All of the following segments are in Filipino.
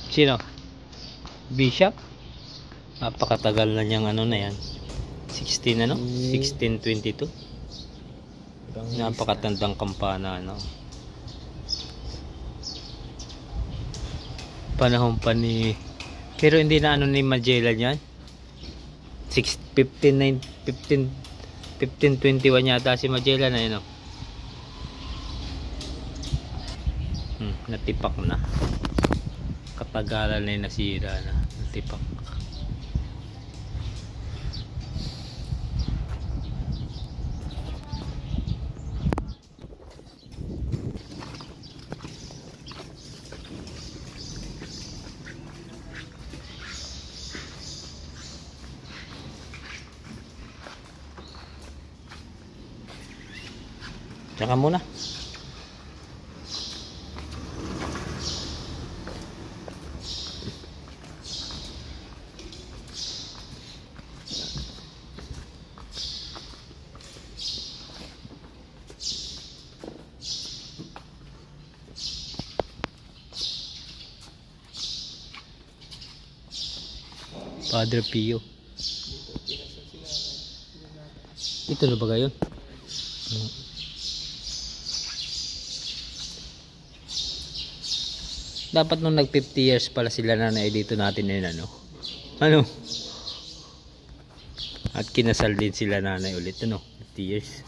Sino? Bishop? Napakatagal na niyang ano na yan. 16 ano? 1622. Napakatandang kampana ano. Panahon pa ni, pero hindi na ano ni Magellan yan. 1521 yata si Magellan na yun. Natipak na. Katagalan na yung nasira na. Natipak. Tsaka muna. Padre Pio. Ito na ba gayon? Dapat nung nag 50 years pala sila nanay dito natin yun ano. Ano? At kinasal din sila nanay ulit ano. 50 years.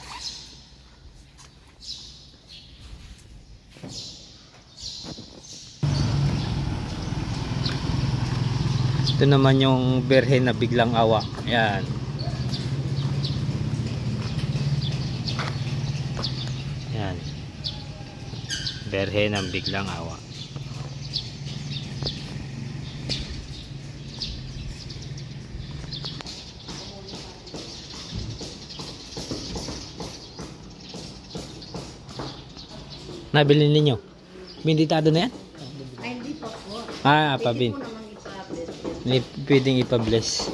Ito naman yung berhen na biglang awa. Yan. Yan. Berhen ng biglang awa. Nabili ninyo? Binditado na yan? Ay, hindi pa po. Ah, pabin. Pwedeng ipa-bless.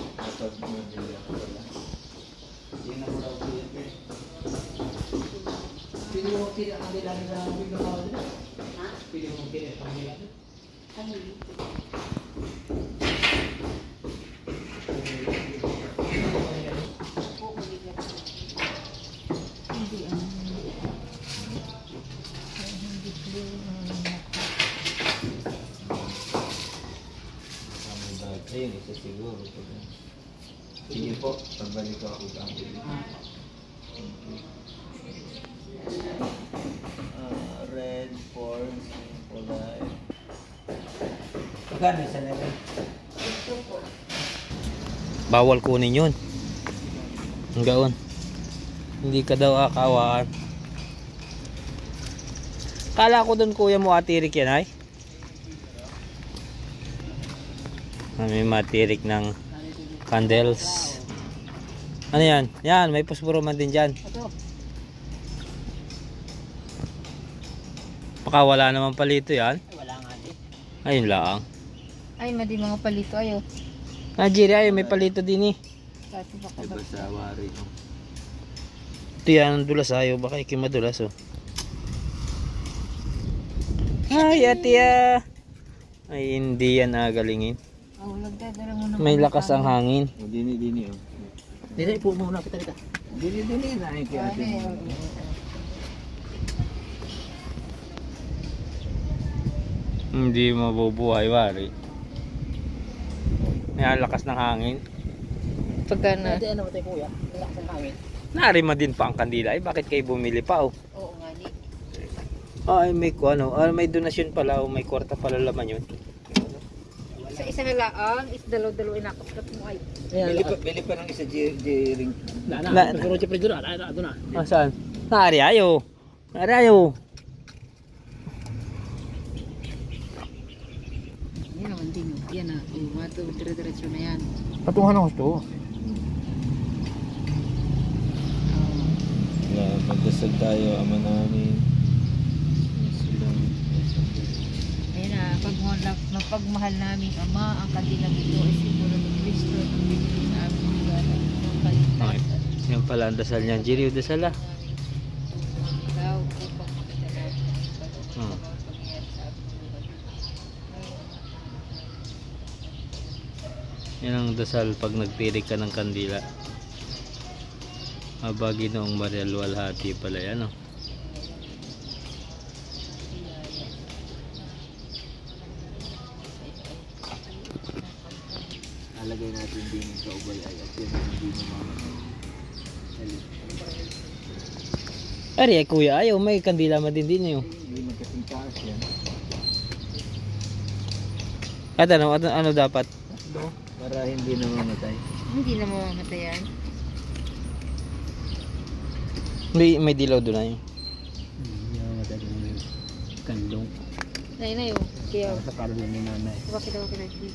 Ayun, isa siguro. Sige po, pagbalik ko ako sa red, form, kulay. Magkano isa na rin? Bawal kunin yun. Ang gaon. Hindi ka daw akawaan. Kala ko doon kuya mo atirik yan ay. May matirik ng candles. Ano yan? Yan, may posporo man din dyan. Baka wala naman palito yan. Wala nga din. Ayun lang. Ay, madi mga palito ayo. Jiri, ay may palito din eh. Kasi baka Diba sa wari ko? Ito yan ang dulas ayaw. Baka ikimadulas oh. Ay, atiya. Ay, hindi yan agalingin. oh, nagdadala mo na. May lakas ang hangin. O, dini oh. Dini po muna kita. Dini na yung kaya atin. Hindi mabubuhay wari. May lakas ng hangin. Pagka na. Hindi, ano tayo kuya? Lakas ang hangin. Narima din pa ang kandila. Ay, bakit kayo bumili pa oh? Oo nga di. Ay, may ano, may donasyon pala o may kwarta pala laman yun. Sa isa na laang, is dalaw-dalaw inakot mo ay. Bili pa ng isa J-ring. Na. Siguro siya pwede doon. Doon na. Ah, saan? Nari ayo. Nari ayo. Yan naman din. Yan na. Mato, dire-diretso na yan. Patungan ako ito. Magdasal tayo, Ama namin. Ayan na, mapagmahal namin Ama, ang kanilang ito ay siguro ni Kristo ng bibigay na aming higala ng kaligtasan. Yan pala ang dasal niyan. Jiri, dasal ah. Daw upang makita namin ang balot Hmm. ng pangyayari sa aming buhay. Yan ang dasal pag nagtirik ka ng kandila. Aba, Ginoong Maria Luwalhati pala yan, oh. Alagay natin din yung kaubay ay at yan ang hindi mamamatay. Ari, ay kuya, ayaw, may kandila matindi na yun. Hindi magkasing taas yan. At ano dapat? Para hindi namamatay. Hindi na mamamatay yan. May dilaw doon na yun. Hindi namamatay yung kandong. Nay na yun. Kaya, Sa karga ni nanay. bakit ako pinag-i?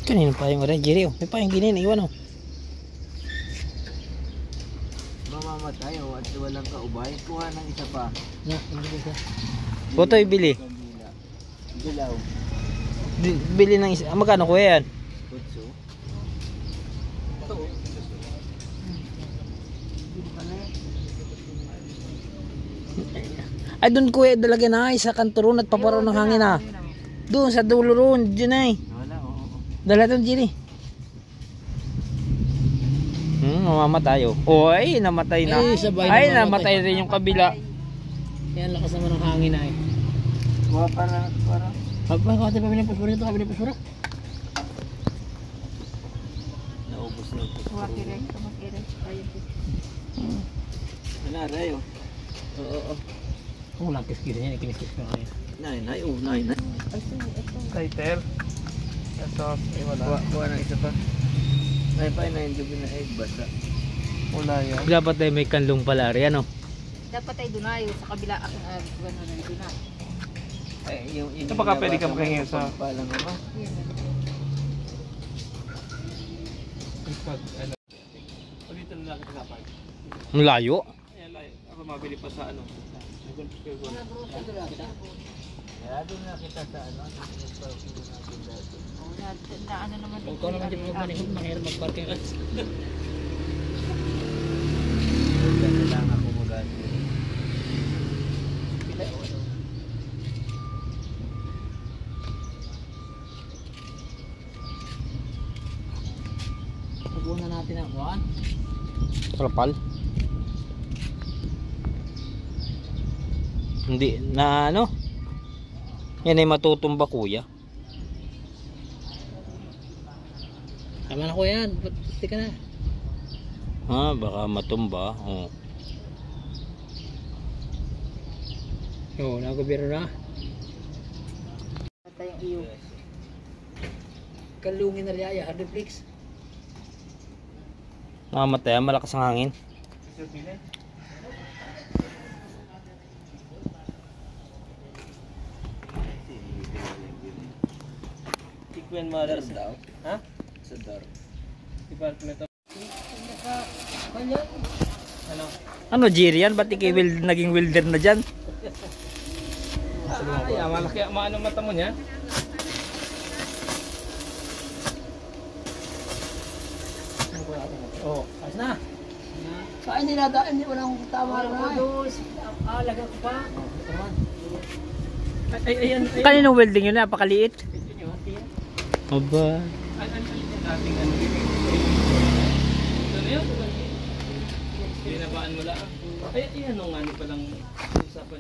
Kanino pa yung orange, Jerry, oh. May pa yung ginin, iwan, oh. Mamamatay o at walang kaubay. Kuha ng isa pa. Na, Boto ibili. Kandila. Dilaw. Bili ng isa. Magkano kuya yan? Kutso. Ay, doon kuya, dalagyan na ay sa kanturon at paparaw ng hangin, ha. Doon, sa dulo roon, dyan ay. Wala, oo. Dala doon, Jerry. Mamamatay, oh. Oh, ay, namatay na. Ay, sabay Ay, na namatay rin yung kabila. Yan, lakas naman ng hangin na eh. Kuha para. Kasi pa pinapasura ito, kami pinapasura. Naubos na ito. Kumakirek, kumakirek. Ayun po. Wala, Rayo. Oo. Oh, langkis-kis niya, kiniskis ko ngayon. Nay. Lighter. Ito, ay wala. Kuha ng isa pa. Ay, pa na yung gabi na egg basta. Wala yan. Dapat ay may kanlong pala, ano? Dapat ay dunayo sa kabila aking gano'n ang dunayo. Ay, yung Ito baka pwede ka makahingi sa... Palang ama. Pag, ano. Pag dito na nakita sa park. Ang layo. Ayan, ako mabili pa sa ano. Kaya doon na kita sa ano. Nag-parking na natin dati. Na ano naman. Ikaw naman di magmanihod, mahirap mag-parking. Doon na lang ako mag-ati. Pag-una natin ang kuhan. Trapal. Hindi, na ano? Yan ay matutumba, kuya. Tama na ko yan, pati ka na. Baka matumba. Oh. Oo, nagabiro na. Patay ang iyo. Kalungin na riyaya, hardflakes. Mamatay, malakas ang hangin. Tikwen mothers daw. Ha? Sa door. Department of... Ano? Ano, Jerry, yan? Ba't ikay naging welder na dyan? Ay, malaki ang maano mata mo niya. Oh, ayos na. Saan hindi nadaan? Hindi mo lang tama na. Lagyan ko pa. Ayan. Kaninong welding yun? Napakaliit. Aba. Dating ano yun. Ito na yun. Binabaan mo lang. Ay, ano nga, ano palang usapan.